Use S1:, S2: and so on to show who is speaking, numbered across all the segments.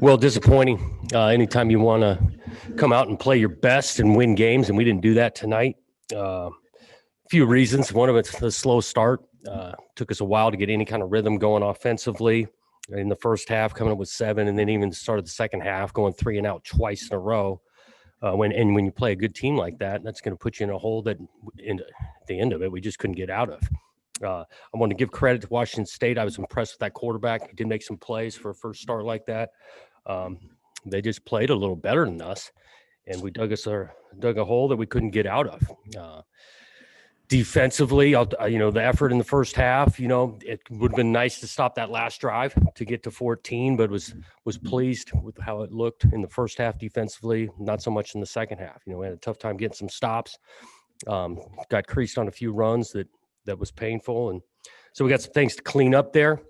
S1: Well, disappointing. Anytime you want to come out and play your best and win games, and we didn't do that tonight. A few reasons. One of it's the slow start. Took us a while to get any kind of rhythm going offensively in the first half, coming up with 7, and then even started the second half going 3 and out twice in a row. When you play a good team like that, that's going to put you in a hole that, at the end of it, we just couldn't get out of. I want to give credit to Washington State. I was impressed with that quarterback. He did make some plays for a first start like that. They just played a little better than us, and we dug a hole that we couldn't get out of. Defensively, the effort in the first half, it would have been nice to stop that last drive to get to 14, but was pleased with how it looked in the first half defensively, not so much in the second half. We had a tough time getting some stops, got creased on a few runs that was painful, and so we got some things to clean up there.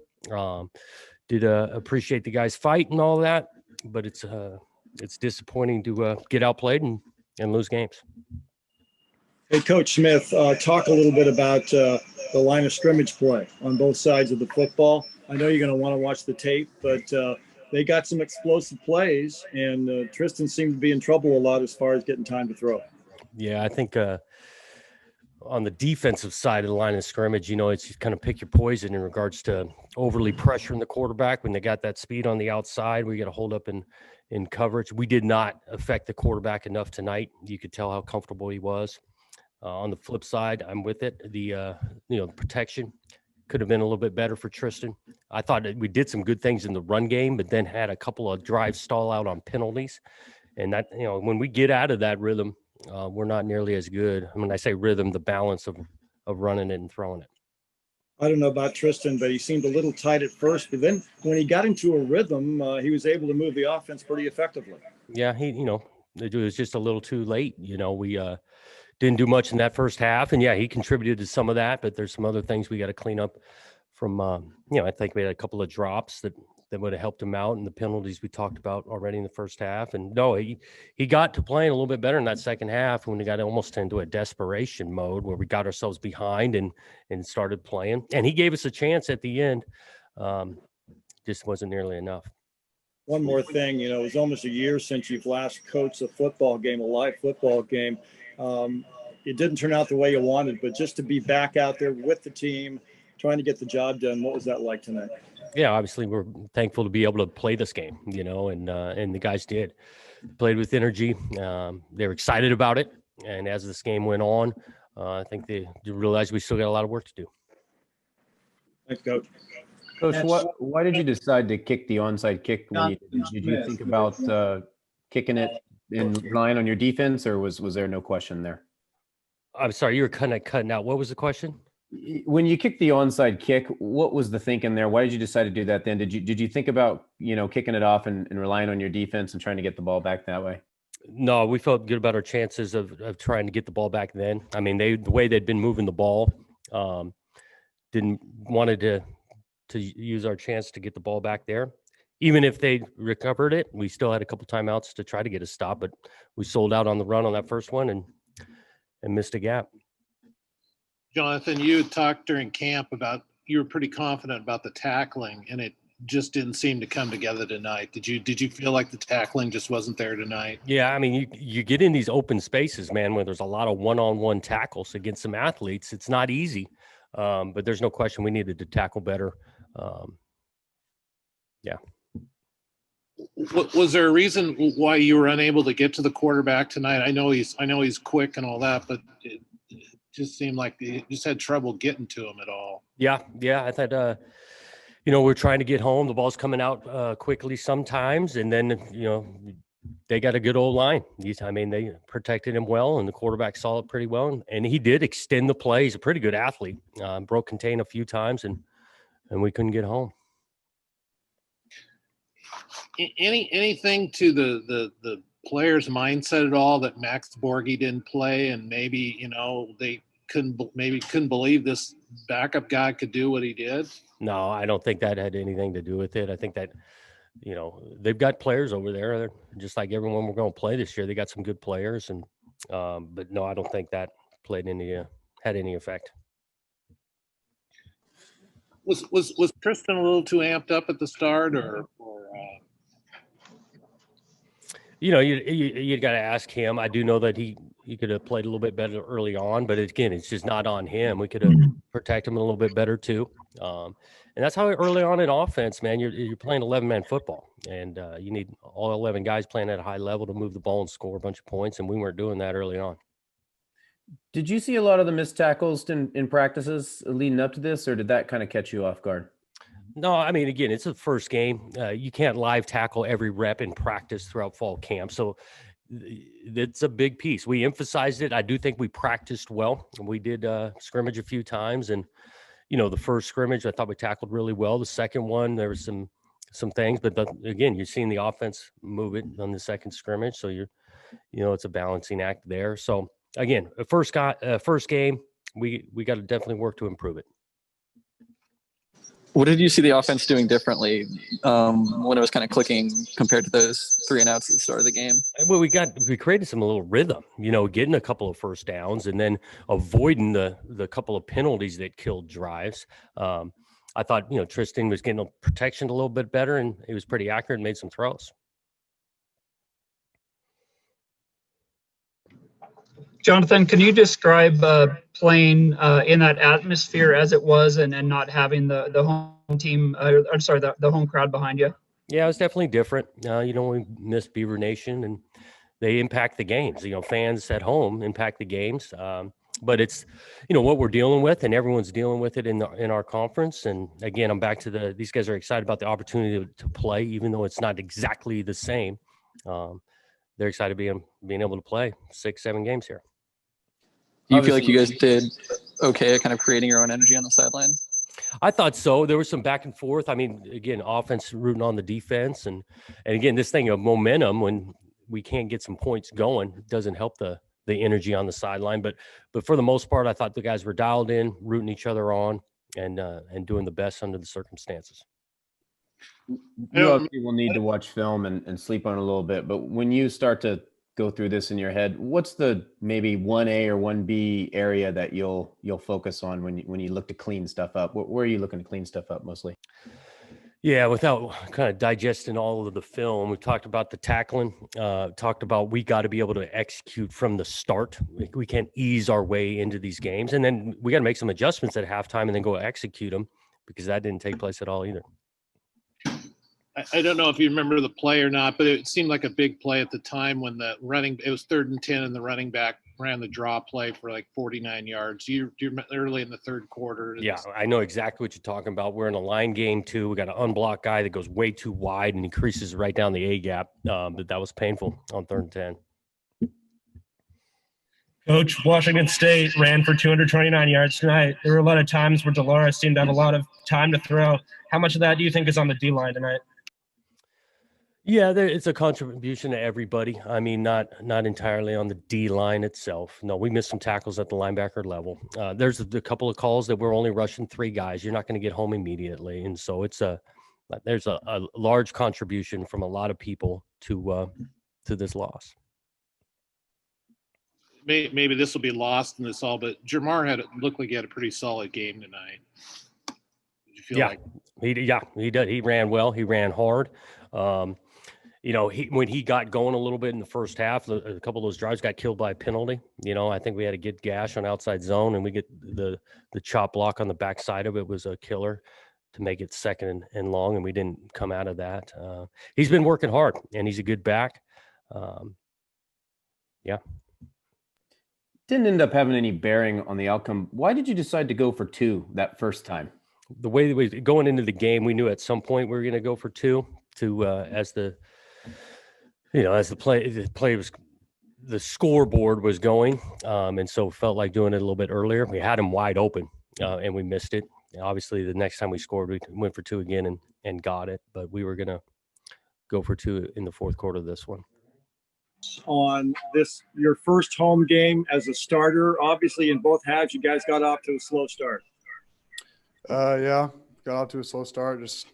S1: Did appreciate the guys' fight and all that, but it's disappointing to get outplayed and lose games.
S2: Hey, Coach Smith, talk a little bit about the line of scrimmage play on both sides of the football. I know you're going to want to watch the tape, but they got some explosive plays, and Tristan seemed to be in trouble a lot as far as getting time to throw.
S1: Yeah, I think on the defensive side of the line of scrimmage, it's just kind of pick your poison in regards to overly pressuring the quarterback when they got that speed on the outside. We got to hold up in coverage. We did not affect the quarterback enough tonight. You could tell how comfortable he was. On the flip side, I'm with it. The protection could have been a little bit better for Tristan. I thought that we did some good things in the run game, but then had a couple of drives stall out on penalties. And that, when we get out of that rhythm, we're not nearly as good. When I say rhythm, the balance of running it and throwing it.
S2: I don't know about Tristan, but he seemed a little tight at first. But then when he got into a rhythm, he was able to move the offense pretty effectively.
S1: Yeah, it was just a little too late. We didn't do much in that first half, and yeah, he contributed to some of that, but there's some other things we got to clean up from, I think we had a couple of drops that would have helped him out, and the penalties we talked about already in the first half. And no, he got to playing a little bit better in that second half when we got almost into a desperation mode where we got ourselves behind and started playing, and he gave us a chance at the end. Just wasn't nearly enough.
S2: One more thing, it was almost a year since you've last coached a football game, a live football game. It didn't turn out the way you wanted, but just to be back out there with the team, trying to get the job done, what was that like tonight?
S1: Yeah, obviously we're thankful to be able to play this game, and the guys did. Played with energy. They were excited about it, and as this game went on, I think they realized we still got a lot of work to do.
S2: Thanks, Coach.
S3: Coach, why did you decide to kick the onside kick? Did you think about kicking it and relying on your defense, or was there no question there?
S1: I'm sorry, you were kind of cutting out. What was the question?
S3: When you kicked the onside kick, what was the thinking there? Why did you decide to do that then? Did you think about, kicking it off and relying on your defense and trying to get the ball back that way?
S1: No, we felt good about our chances of trying to get the ball back then. I mean, the way they'd been moving the ball, wanted to use our chance to get the ball back there. Even if they recovered it, we still had a couple timeouts to try to get a stop, but we sold out on the run on that first one and missed a gap.
S4: Jonathan, you had talked during camp about you were pretty confident about the tackling, and it just didn't seem to come together tonight. Did you feel like the tackling just wasn't there tonight?
S1: Yeah, I mean, you get in these open spaces, man, where there's a lot of one-on-one tackles against some athletes. It's not easy, but there's no question we needed to tackle better. Yeah.
S4: Was there a reason why you were unable to get to the quarterback tonight? I know he's quick and all that, but it just seemed like you just had trouble getting to him at all.
S1: Yeah. I thought, we're trying to get home. The ball's coming out quickly sometimes, and then they got a good old line. They protected him well, and the quarterback saw it pretty well, and he did extend the play. He's a pretty good athlete. Broke contain a few times, and we couldn't get home.
S4: Anything to the players' mindset at all that Max Borghi didn't play, and maybe they couldn't believe this backup guy could do what he did? No,
S1: I don't think that had anything to do with it. I think that they've got players over there. They're just like everyone we're going to play this year. They got some good players, and but no, I don't think that had any effect.
S4: Was Tristan a little too amped up at the start, or
S1: You got to ask him. I do know that he could have played a little bit better early on, but again, it's just not on him. We could have protected him a little bit better too. And that's how early on in offense, man, you're playing 11-man football, and you need all 11 guys playing at a high level to move the ball and score a bunch of points, and we weren't doing that early on.
S3: Did you see a lot of the missed tackles in practices leading up to this, or did that kind of catch you off guard?
S1: No, I mean, again, it's the first game. You can't live tackle every rep in practice throughout fall camp. So it's a big piece. We emphasized it. I do think we practiced well. We did scrimmage a few times. And, the first scrimmage, I thought we tackled really well. The second one, there was some things. But, again, you're seeing the offense move it on the second scrimmage. So, it's a balancing act there. So, again, first game, we got to definitely work to improve it.
S5: What did you see the offense doing differently when it was kind of clicking compared to those 3 and outs at the start of the game?
S1: Well, we created some little rhythm, getting a couple of first downs and then avoiding the couple of penalties that killed drives. I thought, Tristan was getting protection a little bit better, and he was pretty accurate and made some throws.
S6: Jonathan, can you describe playing in that atmosphere as it was and not having the home team, the home crowd behind you?
S1: Yeah, it was definitely different. We missed Beaver Nation, and they impact the games. Fans at home impact the games. But it's, what we're dealing with, and everyone's dealing with it in our conference. And again, I'm back to these guys are excited about the opportunity to play, even though it's not exactly the same. They're excited being able to play 6-7 games here.
S5: Do you feel like you guys did okay at kind of creating your own energy on the sideline?
S1: I thought so. There was some back and forth. I mean, again, offense rooting on the defense. And again, this thing of momentum, when we can't get some points going, doesn't help the energy on the sideline. But for the most part, I thought the guys were dialed in, rooting each other on, and doing the best under the circumstances.
S3: You obviously will need to watch film and sleep on it a little bit. But when you start to go through this in your head, what's the maybe 1A or 1B area that you'll focus on when you look to clean stuff up? Where are you looking to clean stuff up mostly?
S1: Yeah, without kind of digesting all of the film, we talked about the tackling, talked about we got to be able to execute from the start. We can't ease our way into these games. And then we got to make some adjustments at halftime and then go execute them, because that didn't take place at all either.
S4: I don't know if you remember the play or not, but it seemed like a big play at the time when it was 3rd and 10 and the running back ran the draw play for like 49 yards. Do you remember early in the third quarter?
S1: Yeah, I know exactly what you're talking about. We're in a line game too. We got an unblocked guy that goes way too wide and he creases right down the A gap. But that was painful on 3rd and 10.
S7: Coach, Washington State ran for 229 yards tonight. There were a lot of times where Dolores seemed to have a lot of time to throw. How much of that do you think is on the D-line tonight?
S1: Yeah, it's a contribution to everybody. I mean, not entirely on the D line itself. No, we missed some tackles at the linebacker level. There's a couple of calls that we're only rushing 3 guys. You're not going to get home immediately, and so there's a large contribution from a lot of people to this loss.
S4: Maybe this will be lost in this all, but Jamar looked like he had a pretty solid game tonight. Did you feel like?
S1: He did. He ran well. He ran hard. When he got going a little bit in the first half, a couple of those drives got killed by a penalty. I think we had a good gash on outside zone, and we get the chop block on the backside of it was a killer to make it 2nd and long, and we didn't come out of that. He's been working hard, and he's a good back. Yeah.
S3: Didn't end up having any bearing on the outcome. Why did you decide to go for 2 that first time?
S1: The way that we going into the game, we knew at some point we were going to go for 2 as the play was, the scoreboard was going. And so felt like doing it a little bit earlier. We had him wide open and we missed it. Obviously the next time we scored, we went for 2 again and got it, but we were going to go for 2 in the fourth quarter of this one.
S2: On this, your first home game as a starter, obviously in both halves, you guys got off to a slow start.
S8: Yeah, got off to a slow start. Just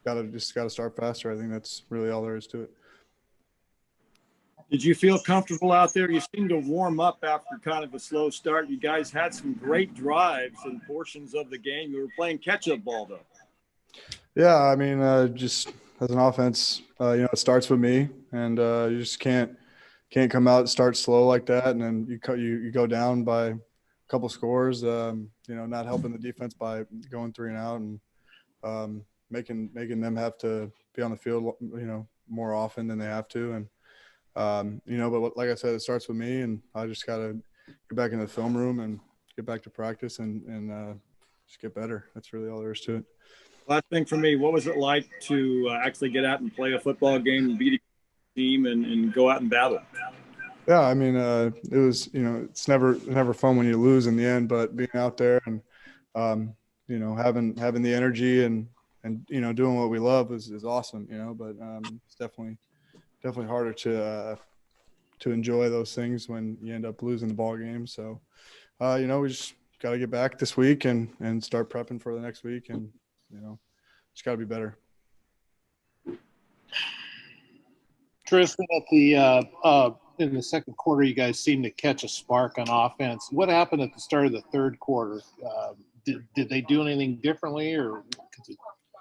S8: gotta start faster. I think that's really all there is to it.
S2: Did you feel comfortable out there? You seemed to warm up after kind of a slow start. You guys had some great drives and portions of the game. You were playing catch-up ball, though.
S8: Yeah, I mean, just as an offense, it starts with me, and you just can't come out, start slow like that, and then you go down by a couple scores. Not helping the defense by going 3 and out, and making them have to be on the field, more often than they have to. And but like I said, it starts with me, and I just got to get back into the film room and get back to practice and just get better. That's really all there is to it.
S2: Last thing for me, what was it like to actually get out and play a football game and beat a team and go out and battle?
S8: Yeah, I mean, it was, it's never fun when you lose in the end, but being out there and, having the energy and doing what we love is awesome, but it's definitely harder to enjoy those things when you end up losing the ball game. So, we just got to get back this week and start prepping for the next week, and, just got to be better.
S4: Tristan, at the in the second quarter, you guys seemed to catch a spark on offense. What happened at the start of the third quarter? Did they do anything differently, or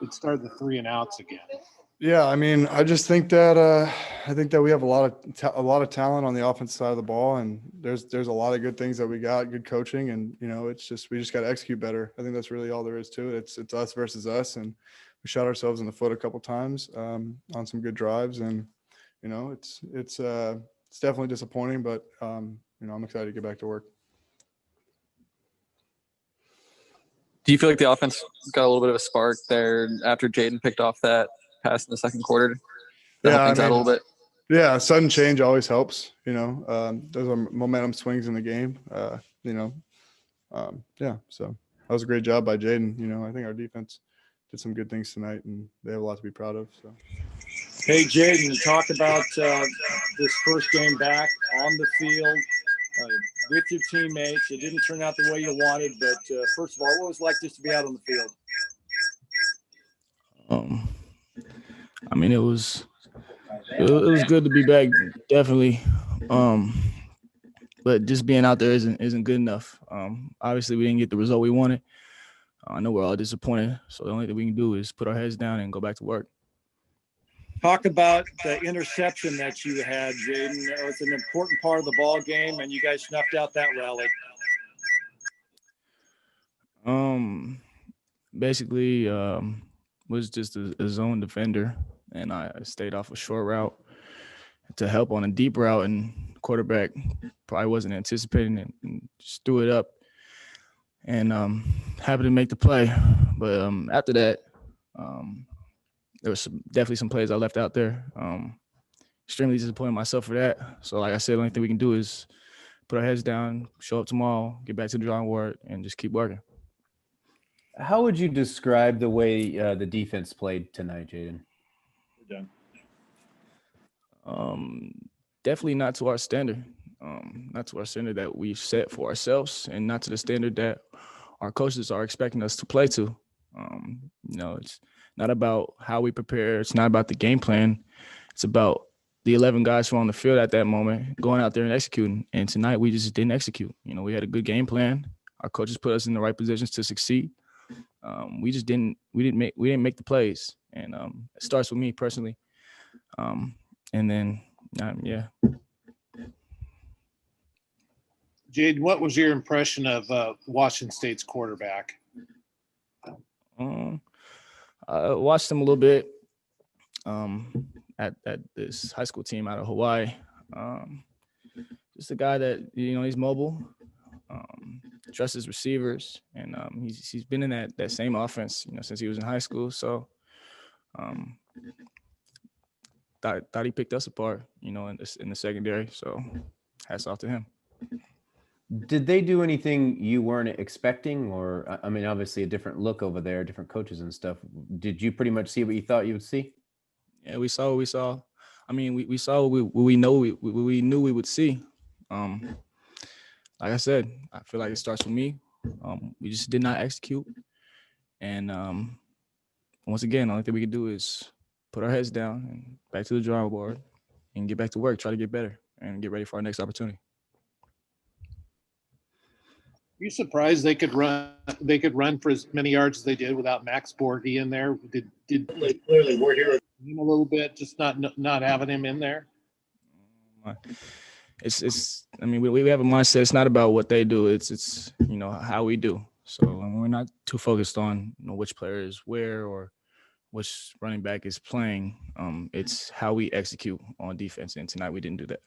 S4: it started the 3 and outs again?
S8: Yeah, I mean, I just think that we have a lot of talent on the offensive side of the ball, and there's a lot of good things that we got, good coaching, and it's just we just got to execute better. I think that's really all there is to it. It's us versus us, and we shot ourselves in the foot a couple times on some good drives, and it's definitely disappointing, but I'm excited to get back to work.
S5: Do you feel like the offense got a little bit of a spark there after Jaydon picked off that pass in the second quarter? Help things out a little bit.
S8: Yeah, sudden change always helps. Those are momentum swings in the game. So that was a great job by Jaydon. I think our defense did some good things tonight, and they have a lot to be proud of. So.
S2: Hey, Jaydon, talk about this first game back on the field with your teammates. It didn't turn out the way you wanted, but first of all, what was it like just to be out on the field?
S9: I mean, it was good to be back, definitely. But just being out there isn't good enough. Obviously, we didn't get the result we wanted. I know we're all disappointed. So the only thing we can do is put our heads down and go back to work.
S2: Talk about the interception that you had, Jaydon. It was an important part of the ball game, and you guys snuffed out that rally.
S9: Basically, was just a zone defender, and I stayed off a short route to help on a deep route, and quarterback probably wasn't anticipating it and just threw it up, and happy to make the play. But after that, there was definitely some plays I left out there. Extremely disappointed myself for that. So like I said, the only thing we can do is put our heads down, show up tomorrow, get back to the drawing board, and just keep working.
S3: How would you describe the way the defense played tonight, Jaydon?
S9: Definitely not to our standard. Not to our standard that we've set for ourselves, and not to the standard that our coaches are expecting us to play to. It's not about how we prepare. It's not about the game plan. It's about the 11 guys who are on the field at that moment going out there and executing. And tonight we just didn't execute. We had a good game plan. Our coaches put us in the right positions to succeed. We didn't make the plays. And it starts with me personally. And then, yeah.
S4: Jaydon, what was your impression of Washington State's quarterback?
S9: I watched him a little bit at this high school team out of Hawaii. Just a guy that, he's mobile, trusts his receivers, and he's been in that same offense, since he was in high school. So thought he picked us apart, in the secondary. So hats off to him.
S3: Did they do anything you weren't expecting? Or, I mean, obviously a different look over there, different coaches and stuff. Did you pretty much see what you thought you would see?
S9: Yeah, we saw what we saw. I mean, we saw what we knew we would see. Like I said, I feel like it starts with me. We just did not execute. And once again, the only thing we can do is put our heads down and back to the drawing board and get back to work, try to get better and get ready for our next opportunity.
S4: you surprised they could run for as many yards as they did without Max Borghi in there? Did clearly we're here a little bit, just not having him in there?
S9: It's I mean, we have a mindset. It's not about what they do. It's how we do. So we're not too focused on which player is where or which running back is playing. It's how we execute on defense. And tonight we didn't do that.